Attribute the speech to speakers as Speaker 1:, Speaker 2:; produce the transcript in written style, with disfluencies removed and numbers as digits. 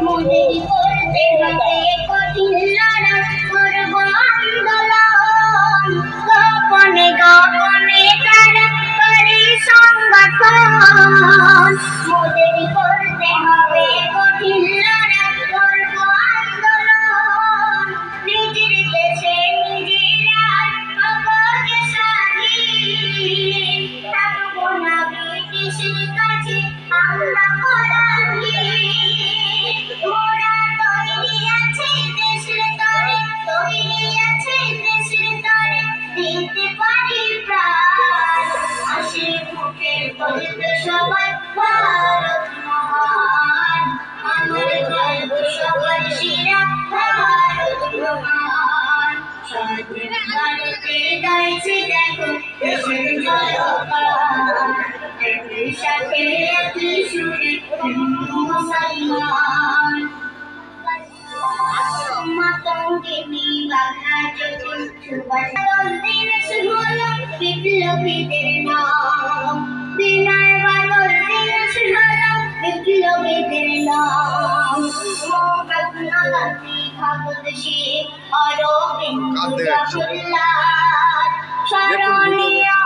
Speaker 1: মোদের করতে হবে কঠিন লড়াই, করব আন্দোলন। গোপনে গোপনে তারা করে সংগঠন। মোদের করতে হবে কঠিন লড়াই, করব আন্দোলন। নিজের দেশে নিজেরাই হব যে স্বাধীন। থাকবো না ব্রিটিশের কাছে আমরা পরাধীন। মোরা তৈরি আছি দেশের তরে, তৈরি আছি দেশের তরে, দিতে পারি প্রাণ। হাসি মুখে বলবে সবাই ভারত মহান। আমার গর্ব সবার সেরা ভারত মহান। স্বাধীন ভারতে গাইছে দেখো দেশের জয়গান। একই সাথে একই সুরে হিন্দু মুসলমান। মাতঙ্গিনী বাঘা যখন সুভাষ দিবস হলো বিপ্লবীদের নাম। বিনয় বাদল দিবস হলো বিপ্লবীদের নাম। মহাত্মা গান্ধী, ভগৎ সিং, অরবিন্দ, জওহরলাল স্মরণীয়